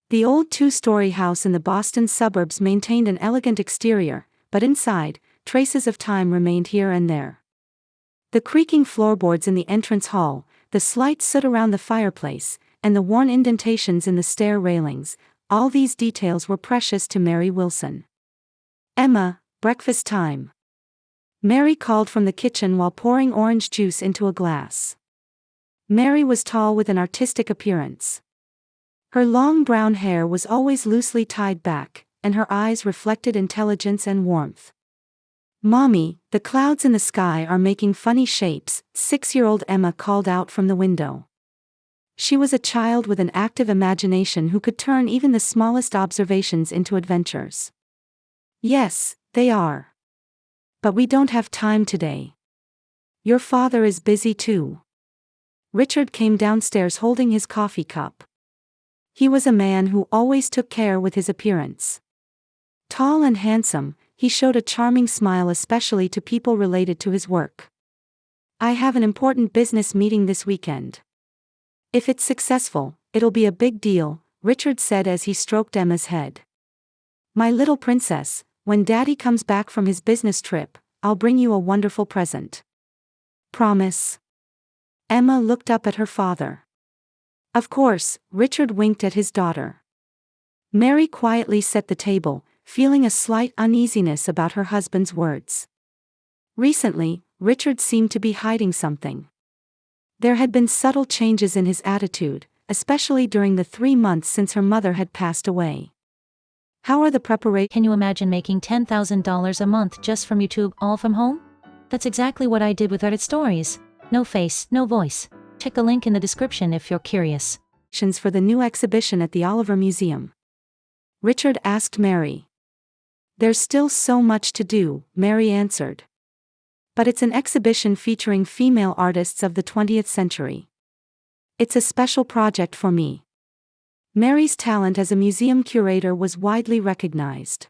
The old two-story house in the Boston suburbs maintained an elegant exterior, but inside, traces of time remained here and there. The creaking floorboards in the entrance hall, the slight soot around the fireplace, and the worn indentations in the stair railings, all these details were precious to Mary Wilson. "Emma, breakfast time." Mary called from the kitchen while pouring orange juice into a glass. Mary was tall with an artistic appearance. Her long brown hair was always loosely tied back, and her eyes reflected intelligence and warmth. "Mommy, the clouds in the sky are making funny shapes," 6-year-old Emma called out from the window. She was a child with an active imagination who could turn even the smallest observations into adventures. "Yes, they are. But we don't have time today. Your father is busy too." Richard came downstairs holding his coffee cup. He was a man who always took care with his appearance. Tall and handsome, he showed a charming smile especially to people related to his work. "I have an important business meeting this weekend. If it's successful, it'll be a big deal," Richard said as he stroked Emma's head. "My little princess, when Daddy comes back from his business trip, I'll bring you a wonderful present. Promise?" Emma looked up at her father. "Of course," Richard winked at his daughter. Mary quietly set the table, feeling a slight uneasiness about her husband's words. Recently, Richard seemed to be hiding something. There had been subtle changes in his attitude, especially during the 3 months since her mother had passed away. "How are the preparations?" Can you imagine making $10,000 a month just from YouTube, all from home? That's exactly what I did with redditstories. No face, no voice. Check the link in the description if you're curious. "For the new exhibition at the Oliver Museum?" Richard asked Mary. "There's still so much to do," Mary answered. "But it's an exhibition featuring female artists of the 20th century. It's a special project for me." Mary's talent as a museum curator was widely recognized.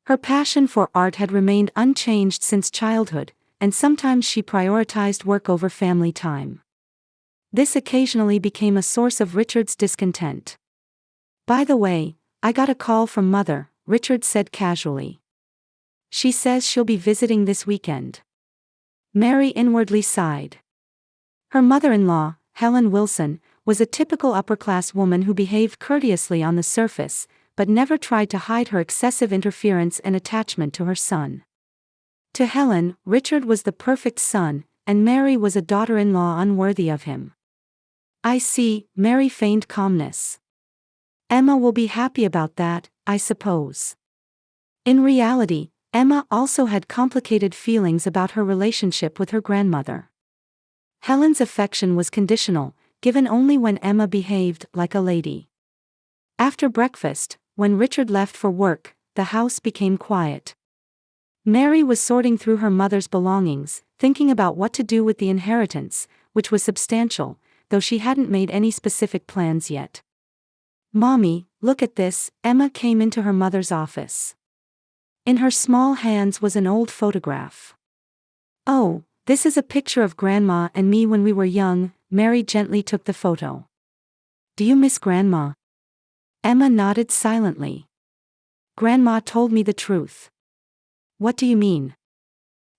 Her passion for art had remained unchanged since childhood, and sometimes she prioritized work over family time. This occasionally became a source of Richard's discontent. "By the way, I got a call from Mother," Richard said casually. "She says she'll be visiting this weekend." Mary inwardly sighed. Her mother-in-law, Helen Wilson, was a typical upper-class woman who behaved courteously on the surface, but never tried to hide her excessive interference and attachment to her son. To Helen, Richard was the perfect son, and Mary was a daughter-in-law unworthy of him. "I see," Mary feigned calmness. "Emma will be happy about that, I suppose." In reality, Emma also had complicated feelings about her relationship with her grandmother. Helen's affection was conditional, given only when Emma behaved like a lady. After breakfast, when Richard left for work, the house became quiet. Mary was sorting through her mother's belongings, thinking about what to do with the inheritance, which was substantial, though she hadn't made any specific plans yet. "Mommy, look at this," Emma came into her mother's office. In her small hands was an old photograph. "Oh, this is a picture of Grandma and me when we were young," Mary gently took the photo. "Do you miss Grandma?" Emma nodded silently. "Grandma told me the truth." "What do you mean?"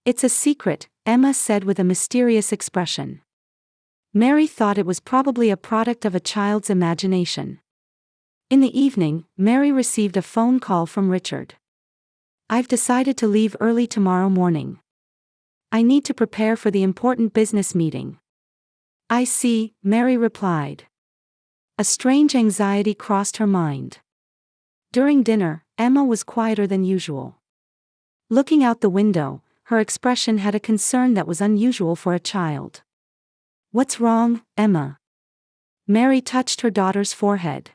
"It's a secret," Emma said with a mysterious expression. Mary thought it was probably a product of a child's imagination. In the evening, Mary received a phone call from Richard. "I've decided to leave early tomorrow morning. I need to prepare for the important business meeting." "I see," Mary replied. A strange anxiety crossed her mind. During dinner, Emma was quieter than usual. Looking out the window, her expression had a concern that was unusual for a child. "What's wrong, Emma?" Mary touched her daughter's forehead.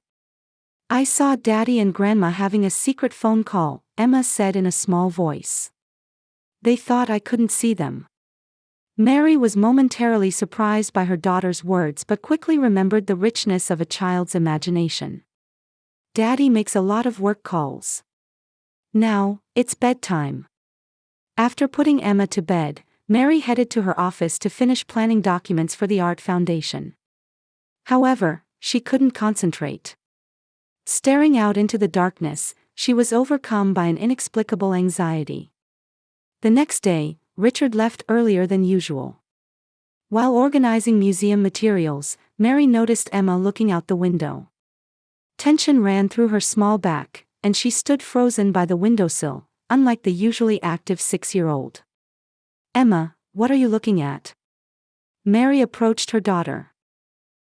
"I saw Daddy and Grandma having a secret phone call," Emma said in a small voice. "They thought I couldn't see them." Mary was momentarily surprised by her daughter's words but quickly remembered the richness of a child's imagination. "Daddy makes a lot of work calls. Now, it's bedtime." After putting Emma to bed, Mary headed to her office to finish planning documents for the Art Foundation. However, she couldn't concentrate. Staring out into the darkness, she was overcome by an inexplicable anxiety. The next day, Richard left earlier than usual. While organizing museum materials, Mary noticed Emma looking out the window. Tension ran through her small back, and she stood frozen by the windowsill, unlike the usually active 6-year-old. "Emma, what are you looking at?" Mary approached her daughter.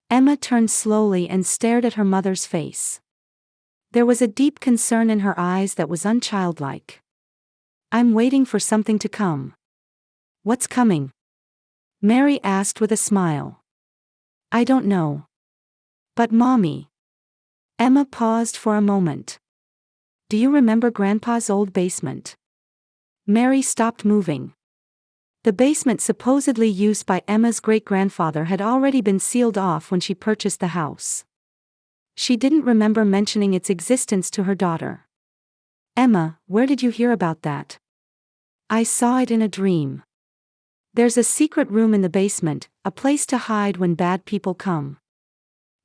Emma turned slowly and stared at her mother's face. There was a deep concern in her eyes that was unchildlike. "I'm waiting for something to come." "What's coming?" Mary asked with a smile. "I don't know." "But Mommy." Emma paused for a moment. "Do you remember Grandpa's old basement?" Mary stopped moving. The basement supposedly used by Emma's great-grandfather had already been sealed off when she purchased the house. She didn't remember mentioning its existence to her daughter. "Emma, where did you hear about that?" "I saw it in a dream. There's a secret room in the basement, a place to hide when bad people come."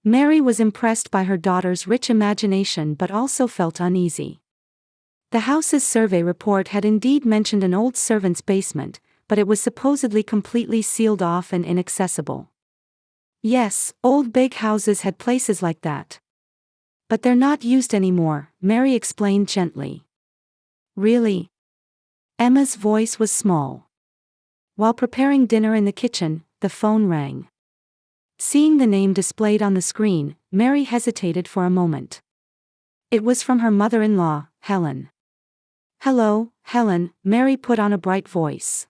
Mary was impressed by her daughter's rich imagination but also felt uneasy. The house's survey report had indeed mentioned an old servant's basement, but it was supposedly completely sealed off and inaccessible. Yes, old big houses had places like that. "But they're not used anymore," Mary explained gently. "Really?" Emma's voice was small. While preparing dinner in the kitchen, the phone rang. Seeing the name displayed on the screen, Mary hesitated for a moment. It was from her mother-in-law, Helen. "Hello, Helen," Mary put on a bright voice.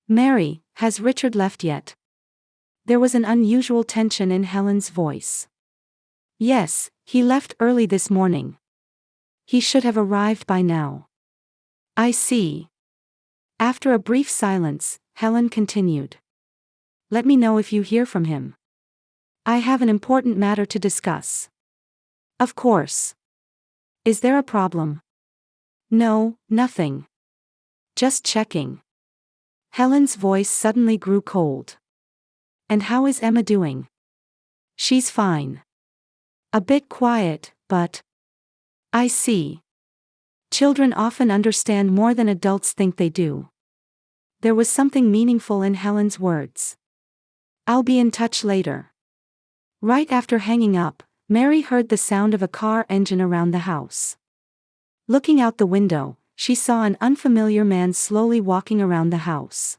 "Mary, has Richard left yet?" There was an unusual tension in Helen's voice. "Yes, he left early this morning. He should have arrived by now." "I see." After a brief silence, Helen continued. "Let me know if you hear from him. I have an important matter to discuss." "Of course. Is there a problem?" "No, nothing. Just checking." Helen's voice suddenly grew cold. "And how is Emma doing?" "She's fine. A bit quiet, but..." "I see. Children often understand more than adults think they do." There was something meaningful in Helen's words. "I'll be in touch later." Right after hanging up, Mary heard the sound of a car engine around the house. Looking out the window, she saw an unfamiliar man slowly walking around the house.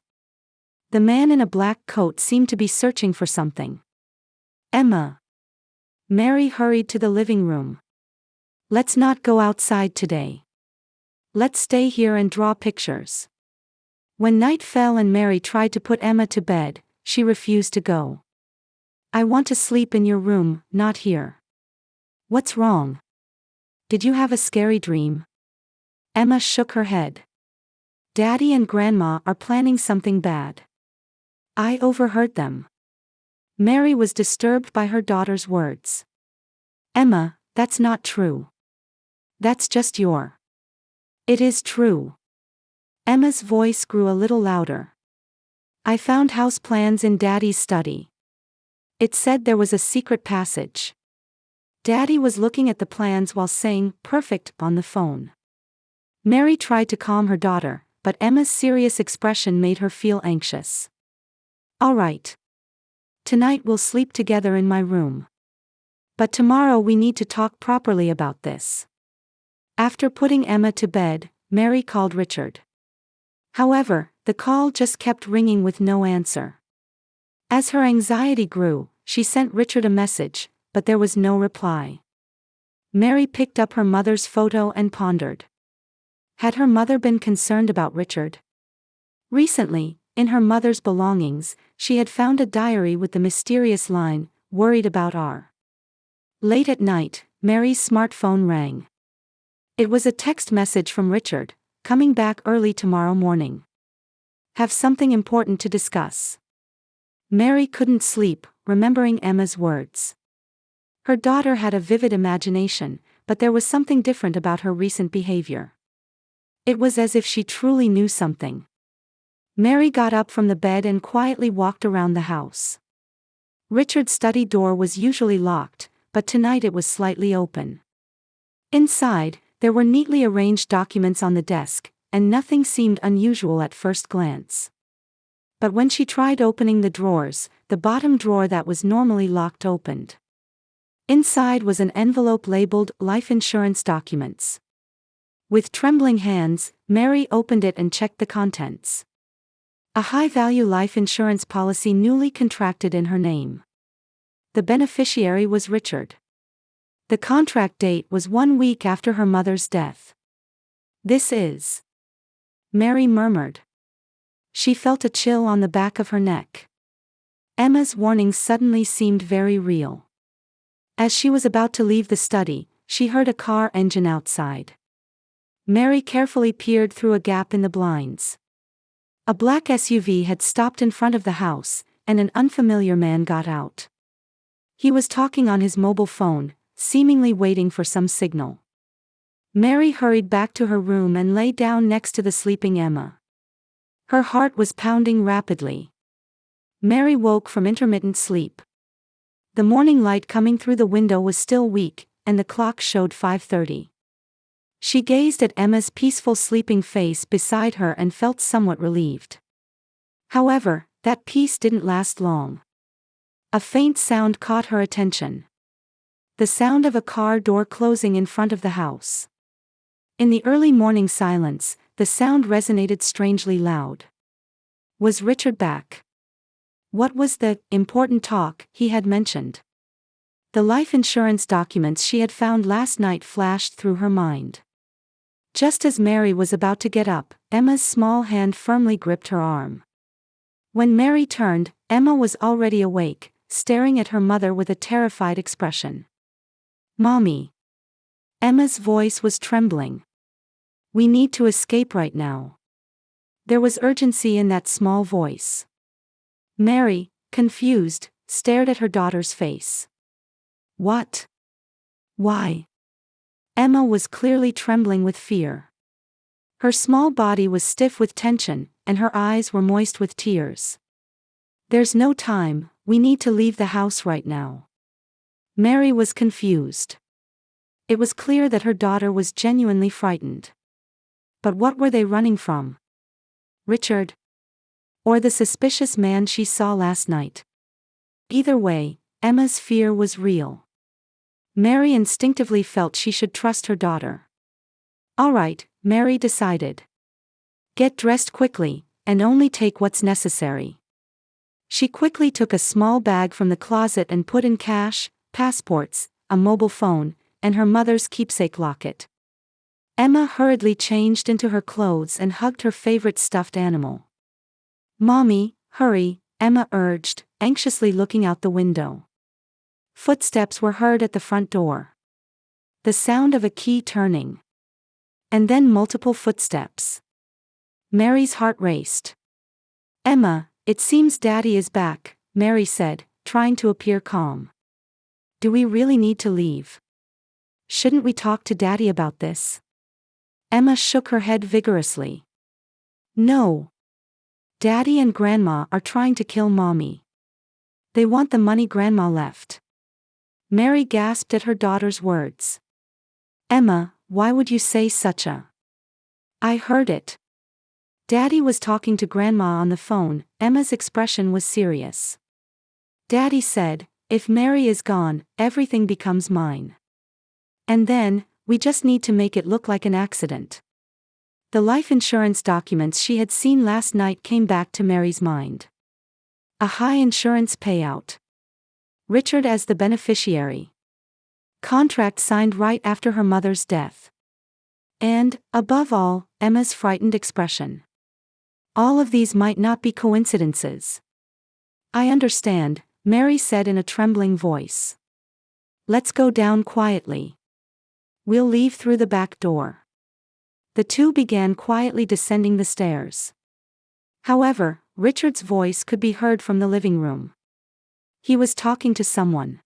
The man in a black coat seemed to be searching for something. "Emma." Mary hurried to the living room. "Let's not go outside today. Let's stay here and draw pictures." When night fell and Mary tried to put Emma to bed, she refused to go. "I want to sleep in your room, not here." "What's wrong? Did you have a scary dream?" Emma shook her head. "Daddy and Grandma are planning something bad. I overheard them." Mary was disturbed by her daughter's words. "Emma, that's not true. That's just your..." "It is true." Emma's voice grew a little louder. "I found house plans in Daddy's study. It said there was a secret passage. Daddy was looking at the plans while saying 'perfect' on the phone." Mary tried to calm her daughter, but Emma's serious expression made her feel anxious. "All right. Tonight we'll sleep together in my room. But tomorrow we need to talk properly about this." After putting Emma to bed, Mary called Richard. However, the call just kept ringing with no answer. As her anxiety grew, she sent Richard a message, but there was no reply. Mary picked up her mother's photo and pondered. Had her mother been concerned about Richard? Recently, in her mother's belongings, she had found a diary with the mysterious line, "Worried about R." Late at night, Mary's smartphone rang. It was a text message from Richard, coming back early tomorrow morning. "Have something important to discuss." Mary couldn't sleep, remembering Emma's words. Her daughter had a vivid imagination, but there was something different about her recent behavior. It was as if she truly knew something. Mary got up from the bed and quietly walked around the house. Richard's study door was usually locked, but tonight it was slightly open. Inside, there were neatly arranged documents on the desk, and nothing seemed unusual at first glance. But when she tried opening the drawers, the bottom drawer that was normally locked opened. Inside was an envelope labeled "Life Insurance Documents." With trembling hands, Mary opened it and checked the contents. A high-value life insurance policy newly contracted in her name. The beneficiary was Richard. The contract date was 1 week after her mother's death. "This is..." Mary murmured. She felt a chill on the back of her neck. Emma's warning suddenly seemed very real. As she was about to leave the study, she heard a car engine outside. Mary carefully peered through a gap in the blinds. A black SUV had stopped in front of the house, and an unfamiliar man got out. He was talking on his mobile phone, seemingly waiting for some signal. Mary hurried back to her room and lay down next to the sleeping Emma. Her heart was pounding rapidly. Mary woke from intermittent sleep. The morning light coming through the window was still weak, and the clock showed 5:30. She gazed at Emma's peaceful sleeping face beside her and felt somewhat relieved. However, that peace didn't last long. A faint sound caught her attention. The sound of a car door closing in front of the house. In the early morning silence, the sound resonated strangely loud. Was Richard back? What was the important talk he had mentioned? The life insurance documents she had found last night flashed through her mind. Just as Mary was about to get up, Emma's small hand firmly gripped her arm. When Mary turned, Emma was already awake, staring at her mother with a terrified expression. "Mommy." Emma's voice was trembling. "We need to escape right now." There was urgency in that small voice. Mary, confused, stared at her daughter's face. "What? Why?" Emma was clearly trembling with fear. Her small body was stiff with tension, and her eyes were moist with tears. "There's no time, we need to leave the house right now." Mary was confused. It was clear that her daughter was genuinely frightened. But what were they running from? Richard? Or the suspicious man she saw last night? Either way, Emma's fear was real. Mary instinctively felt she should trust her daughter. "All right," Mary decided. "Get dressed quickly, and only take what's necessary." She quickly took a small bag from the closet and put in cash, passports, a mobile phone, and her mother's keepsake locket. Emma hurriedly changed into her clothes and hugged her favorite stuffed animal. "Mommy, hurry," Emma urged, anxiously looking out the window. Footsteps were heard at the front door. The sound of a key turning. And then multiple footsteps. Mary's heart raced. "Emma, it seems Daddy is back," Mary said, trying to appear calm. "Do we really need to leave? Shouldn't we talk to Daddy about this?" Emma shook her head vigorously. "No. Daddy and Grandma are trying to kill Mommy. They want the money Grandma left." Mary gasped at her daughter's words. "Emma, why would you say such a..." "I heard it. Daddy was talking to Grandma on the phone." Emma's expression was serious. "Daddy said, if Mary is gone, everything becomes mine. And then, we just need to make it look like an accident." The life insurance documents she had seen last night came back to Mary's mind. A high insurance payout. Richard as the beneficiary. Contract signed right after her mother's death. And, above all, Emma's frightened expression. All of these might not be coincidences. "I understand," Mary said in a trembling voice. "Let's go down quietly. We'll leave through the back door." The two began quietly descending the stairs. However, Richard's voice could be heard from the living room. He was talking to someone.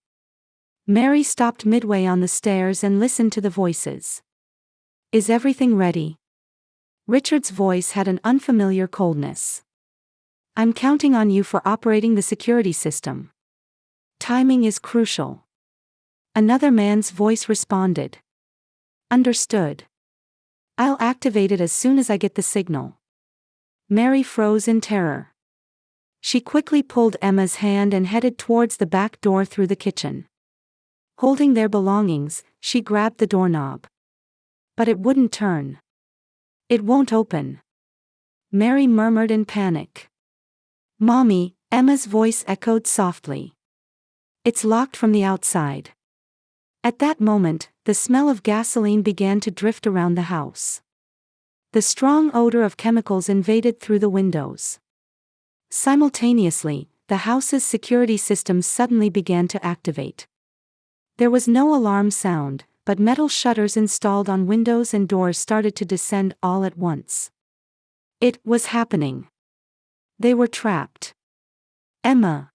Mary stopped midway on the stairs and listened to the voices. "Is everything ready?" Richard's voice had an unfamiliar coldness. "I'm counting on you for operating the security system. Timing is crucial." Another man's voice responded. Understood. I'll activate it as soon as I get the signal. Mary froze in terror. She quickly pulled Emma's hand and headed towards the back door through the kitchen. Holding their belongings, she grabbed the doorknob. But it wouldn't turn. It won't open. Mary murmured in panic. Mommy, Emma's voice echoed softly. It's locked from the outside. At that moment, the smell of gasoline began to drift around the house. The strong odor of chemicals invaded through the windows. Simultaneously, the house's security systems suddenly began to activate. There was no alarm sound, but metal shutters installed on windows and doors started to descend all at once. It was happening. They were trapped. Emma!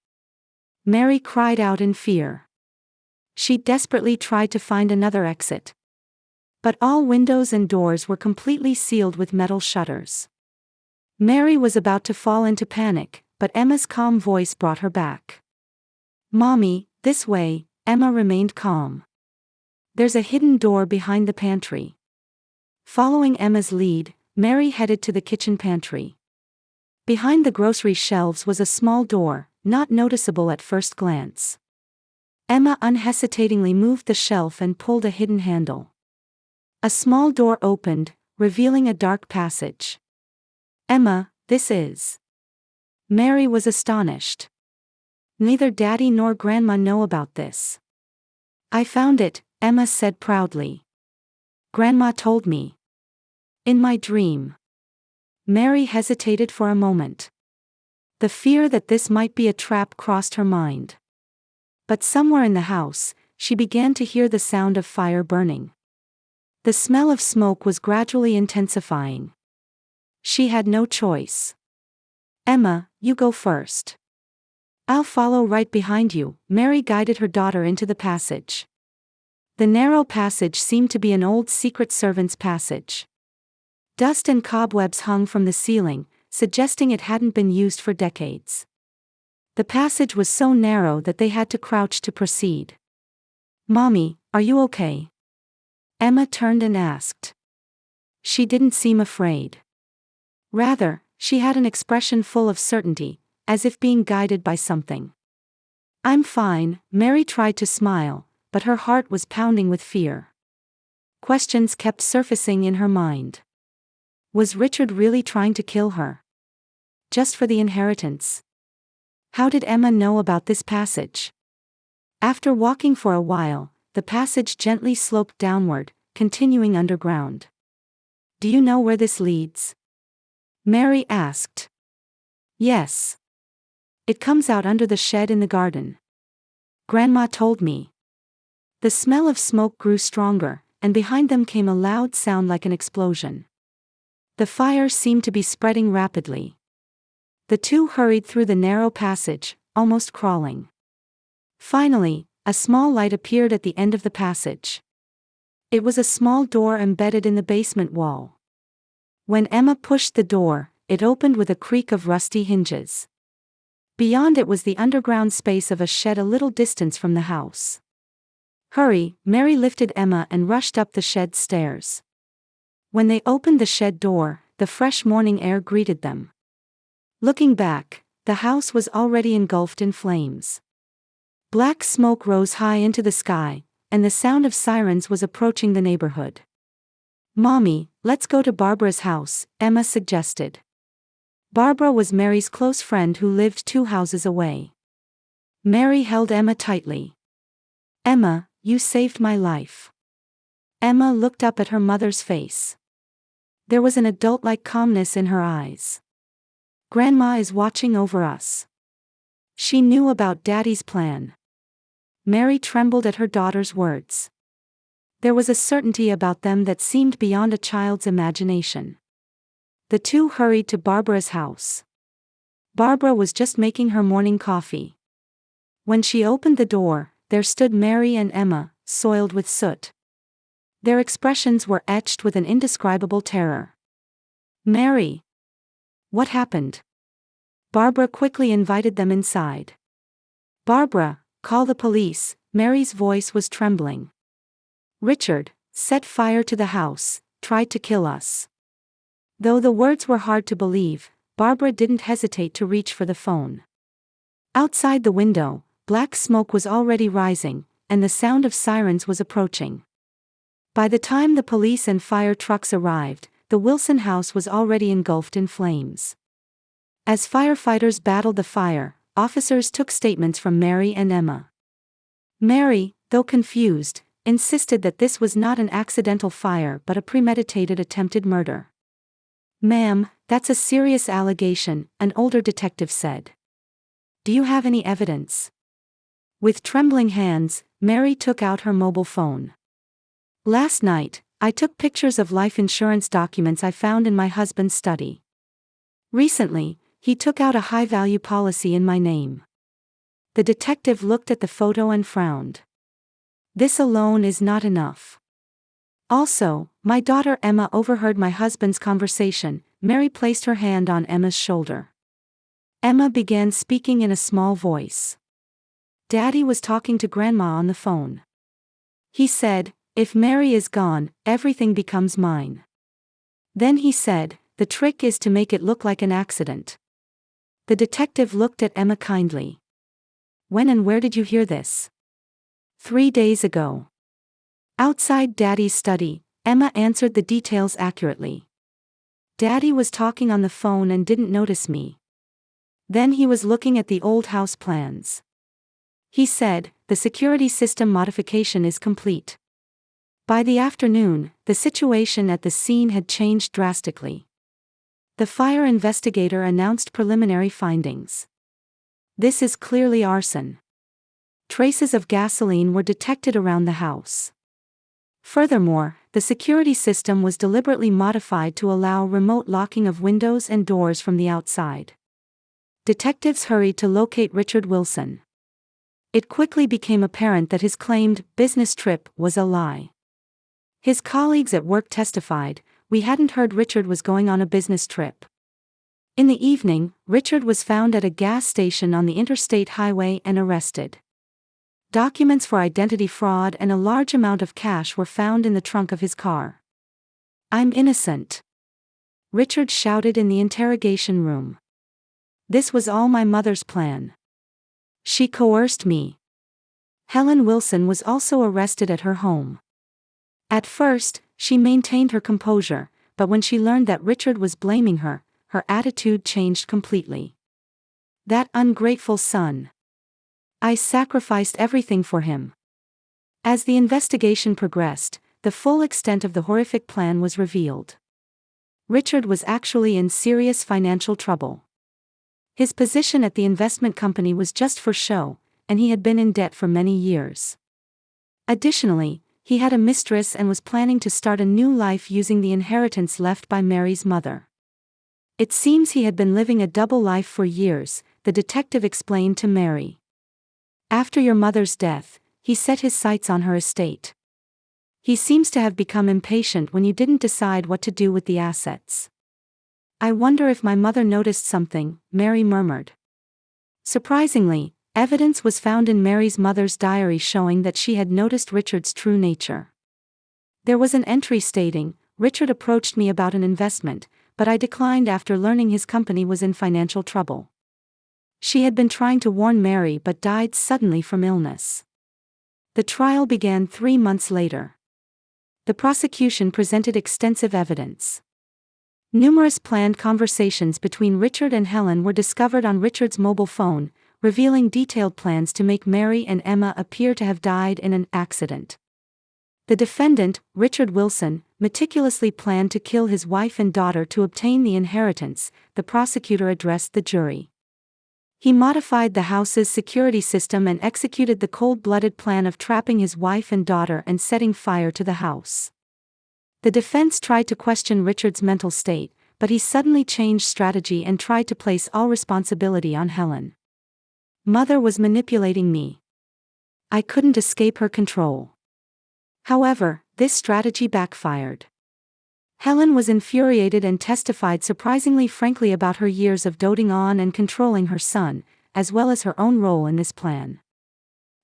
Mary cried out in fear. She desperately tried to find another exit. But all windows and doors were completely sealed with metal shutters. Mary was about to fall into panic, but Emma's calm voice brought her back. Mommy, this way. Emma remained calm. There's a hidden door behind the pantry. Following Emma's lead, Mary headed to the kitchen pantry. Behind the grocery shelves was a small door, not noticeable at first glance. Emma unhesitatingly moved the shelf and pulled a hidden handle. A small door opened, revealing a dark passage. Emma, this is. Mary was astonished. Neither Daddy nor Grandma know about this. I found it, Emma said proudly. Grandma told me. In my dream. Mary hesitated for a moment. The fear that this might be a trap crossed her mind. But somewhere in the house, she began to hear the sound of fire burning. The smell of smoke was gradually intensifying. She had no choice. Emma, you go first. I'll follow right behind you. Mary guided her daughter into the passage. The narrow passage seemed to be an old secret servant's passage. Dust and cobwebs hung from the ceiling, suggesting it hadn't been used for decades. The passage was so narrow that they had to crouch to proceed. Mommy, are you okay? Emma turned and asked. She didn't seem afraid. Rather, she had an expression full of certainty, as if being guided by something. I'm fine, Mary tried to smile, but her heart was pounding with fear. Questions kept surfacing in her mind. Was Richard really trying to kill her? Just for the inheritance? How did Emma know about this passage? After walking for a while, the passage gently sloped downward, continuing underground. Do you know where this leads? Mary asked. Yes. It comes out under the shed in the garden. Grandma told me. The smell of smoke grew stronger, and behind them came a loud sound like an explosion. The fire seemed to be spreading rapidly. The two hurried through the narrow passage, almost crawling. Finally, a small light appeared at the end of the passage. It was a small door embedded in the basement wall. When Emma pushed the door, it opened with a creak of rusty hinges. Beyond it was the underground space of a shed a little distance from the house. Hurry, Mary lifted Emma and rushed up the shed stairs. When they opened the shed door, the fresh morning air greeted them. Looking back, the house was already engulfed in flames. Black smoke rose high into the sky, and the sound of sirens was approaching the neighborhood. Mommy, let's go to Barbara's house, Emma suggested. Barbara was Mary's close friend who lived 2 houses away. Mary held Emma tightly. Emma, you saved my life. Emma looked up at her mother's face. There was an adult-like calmness in her eyes. Grandma is watching over us. She knew about Daddy's plan. Mary trembled at her daughter's words. There was a certainty about them that seemed beyond a child's imagination. The two hurried to Barbara's house. Barbara was just making her morning coffee. When she opened the door, there stood Mary and Emma, soiled with soot. Their expressions were etched with an indescribable terror. Mary! What happened? Barbara quickly invited them inside. Barbara, call the police, Mary's voice was trembling. Richard, Set fire to the house, tried to kill us. Though the words were hard to believe, Barbara didn't hesitate to reach for the phone. Outside the window, black smoke was already rising, and the sound of sirens was approaching. By the time the police and fire trucks arrived, the Wilson house was already engulfed in flames. As firefighters battled the fire, officers took statements from Mary and Emma. Mary, though confused, insisted that this was not an accidental fire but a premeditated attempted murder. "Ma'am, that's a serious allegation," an older detective said. "Do you have any evidence?" With trembling hands, Mary took out her mobile phone. "Last night, I took pictures of life insurance documents I found in my husband's study. Recently, he took out a high-value policy in my name." The detective looked at the photo and frowned. "This alone is not enough. Also, my daughter Emma overheard my husband's conversation." Mary placed her hand on Emma's shoulder. Emma began speaking in a small voice. "Daddy was talking to Grandma on the phone. He said, 'If Mary is gone, everything becomes mine.' Then he said, 'The trick is to make it look like an accident.'" The detective looked at Emma kindly. "When and where did you hear this?" 3 days ago. Outside Daddy's study, Emma answered the details accurately. "Daddy was talking on the phone and didn't notice me. Then he was looking at the old house plans. He said, 'The security system modification is complete.' By the afternoon, the situation at the scene had changed drastically. The fire investigator announced preliminary findings. This is clearly arson. Traces of gasoline were detected around the house. Furthermore, the security system was deliberately modified to allow remote locking of windows and doors from the outside. Detectives hurried to locate Richard Wilson. It quickly became apparent that his claimed business trip was a lie. His colleagues at work testified, "We hadn't heard Richard was going on a business trip." In the evening, Richard was found at a gas station on the interstate highway and arrested. Documents for identity fraud and a large amount of cash were found in the trunk of his car. "I'm innocent," Richard shouted in the interrogation room. "This was all my mother's plan. She coerced me." Helen Wilson was also arrested at her home. At first, she maintained her composure, but when she learned that Richard was blaming her, her attitude changed completely. "That ungrateful son. I sacrificed everything for him." As the investigation progressed, the full extent of the horrific plan was revealed. Richard was actually in serious financial trouble. His position at the investment company was just for show, and he had been in debt for many years. Additionally, he had a mistress and was planning to start a new life using the inheritance left by Mary's mother. "It seems he had been living a double life for years," the detective explained to Mary. "After your mother's death, he set his sights on her estate. He seems to have become impatient when you didn't decide what to do with the assets." "I wonder if my mother noticed something," Mary murmured. Surprisingly, evidence was found in Mary's mother's diary showing that she had noticed Richard's true nature. There was an entry stating, "Richard approached me about an investment, but I declined after learning his company was in financial trouble." She had been trying to warn Mary but died suddenly from illness. The trial began 3 months later. The prosecution presented extensive evidence. Numerous planned conversations between Richard and Helen were discovered on Richard's mobile phone, revealing detailed plans to make Mary and Emma appear to have died in an accident. The defendant, Richard Wilson, meticulously planned to kill his wife and daughter to obtain the inheritance, the prosecutor addressed the jury. He modified the house's security system and executed the cold-blooded plan of trapping his wife and daughter and setting fire to the house. The defense tried to question Richard's mental state, but he suddenly changed strategy and tried to place all responsibility on Helen. "Mother was manipulating me. I couldn't escape her control." However, this strategy backfired. Helen was infuriated and testified surprisingly frankly about her years of doting on and controlling her son, as well as her own role in this plan.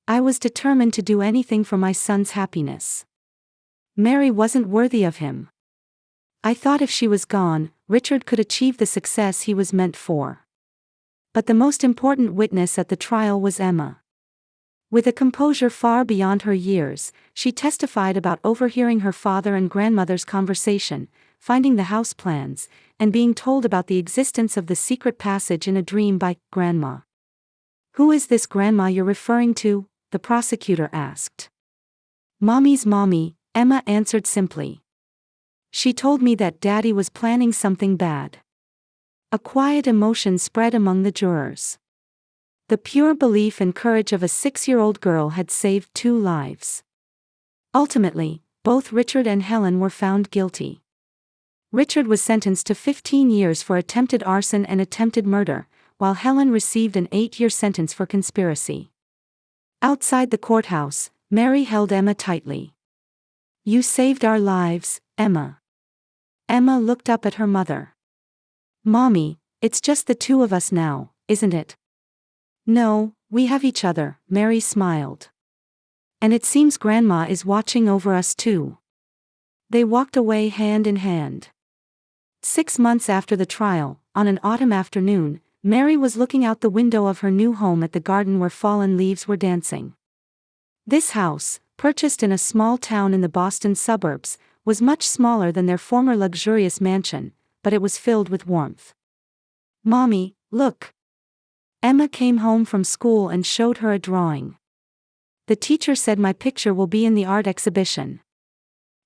"I was determined to do anything for my son's happiness." Mary wasn't worthy of him. I thought if she was gone, Richard could achieve the success he was meant for. But the most important witness at the trial was Emma. With a composure far beyond her years, she testified about overhearing her father and grandmother's conversation, finding the house plans, and being told about the existence of the secret passage in a dream by Grandma. "Who is this grandma you're referring to?" the prosecutor asked. "Mommy's mommy," Emma answered simply. "She told me that Daddy was planning something bad." A quiet emotion spread among the jurors. The pure belief and courage of a 6-year-old girl had saved 2 lives. Ultimately, both Richard and Helen were found guilty. Richard was sentenced to 15 years for attempted arson and attempted murder, while Helen received an 8-year sentence for conspiracy. Outside the courthouse, Mary held Emma tightly. "You saved our lives, Emma." Emma looked up at her mother. "Mommy, it's just the 2 of us now, isn't it?" "No, we have each other," Mary smiled. "And it seems Grandma is watching over us too." They walked away hand in hand. 6 months after the trial, on an autumn afternoon, Mary was looking out the window of her new home at the garden where fallen leaves were dancing. This house, purchased in a small town in the Boston suburbs, was much smaller than their former luxurious mansion, but it was filled with warmth. "Mommy, look." Emma came home from school and showed her a drawing. "The teacher said my picture will be in the art exhibition."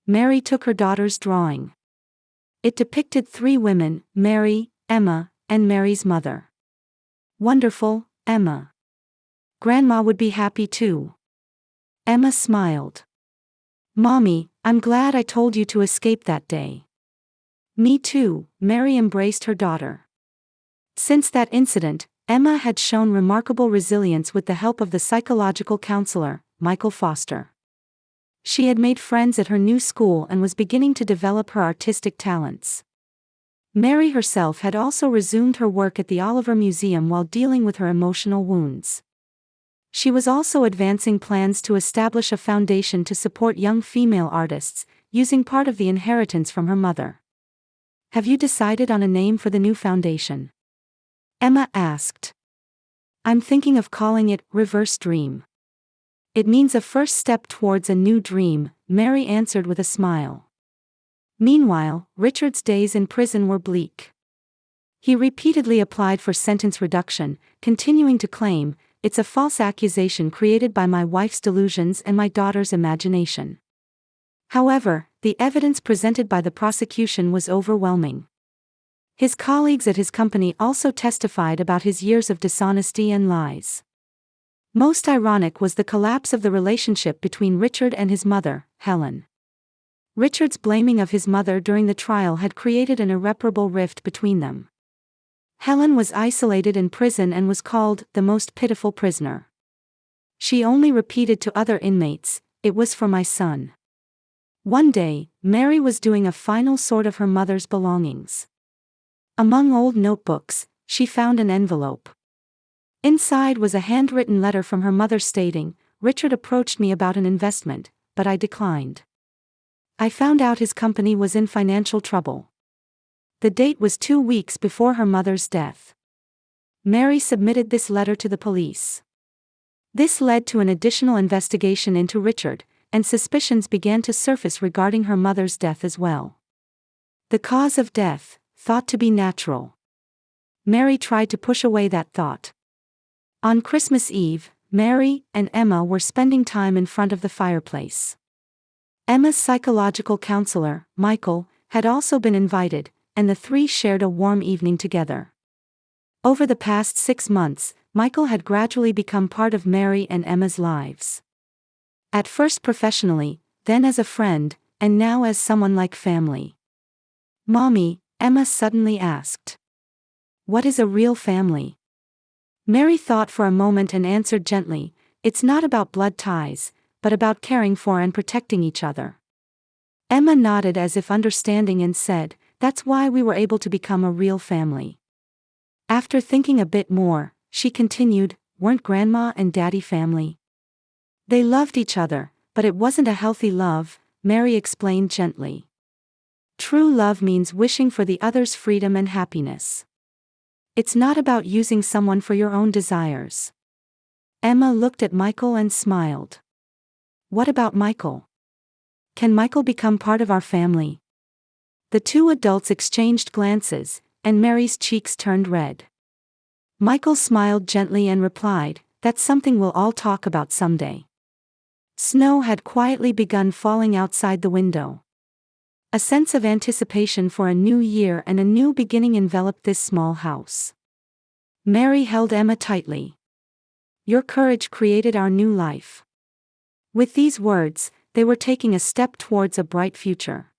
Mary took her daughter's drawing. It depicted 3 women, Mary, Emma, and Mary's mother. "Wonderful, Emma. Grandma would be happy too." Emma smiled. "Mommy, I'm glad I told you to escape that day." "Me too," Mary embraced her daughter. Since that incident, Emma had shown remarkable resilience with the help of the psychological counselor, Michael Foster. She had made friends at her new school and was beginning to develop her artistic talents. Mary herself had also resumed her work at the Oliver Museum while dealing with her emotional wounds. She was also advancing plans to establish a foundation to support young female artists, using part of the inheritance from her mother. "Have you decided on a name for the new foundation?" Emma asked. "I'm thinking of calling it Reverse Dream." "It means a first step towards a new dream," Mary answered with a smile. Meanwhile, Richard's days in prison were bleak. He repeatedly applied for sentence reduction, continuing to claim, "It's a false accusation created by my wife's delusions and my daughter's imagination." However, the evidence presented by the prosecution was overwhelming. His colleagues at his company also testified about his years of dishonesty and lies. Most ironic was the collapse of the relationship between Richard and his mother, Helen. Richard's blaming of his mother during the trial had created an irreparable rift between them. Helen was isolated in prison and was called the most pitiful prisoner. She only repeated to other inmates, "It was for my son." One day, Mary was doing a final sort of her mother's belongings. Among old notebooks, she found an envelope. Inside was a handwritten letter from her mother stating, "Richard approached me about an investment, but I declined. I found out his company was in financial trouble." The date was 2 weeks before her mother's death. Mary submitted this letter to the police. This led to an additional investigation into Richard, and suspicions began to surface regarding her mother's death as well. The cause of death, thought to be natural. Mary tried to push away that thought. On Christmas Eve, Mary and Emma were spending time in front of the fireplace. Emma's psychological counselor, Michael, had also been invited, and the 3 shared a warm evening together. Over the past 6 months, Michael had gradually become part of Mary and Emma's lives. At first professionally, then as a friend, and now as someone like family. "Mommy," Emma suddenly asked. "What is a real family?" Mary thought for a moment and answered gently, "It's not about blood ties, but about caring for and protecting each other." Emma nodded as if understanding and said, "That's why we were able to become a real family." After thinking a bit more, she continued, "Weren't Grandma and Daddy family? They loved each other, but it wasn't a healthy love, Mary explained gently. True love means wishing for the other's freedom and happiness. It's not about using someone for your own desires. Emma looked at Michael and smiled. What about Michael? Can Michael become part of our family? The two adults exchanged glances, and Mary's cheeks turned red. Michael smiled gently and replied, "That's something we'll all talk about someday." Snow had quietly begun falling outside the window. A sense of anticipation for a new year and a new beginning enveloped this small house. Mary held Emma tightly. Your courage created our new life. With these words, they were taking a step towards a bright future.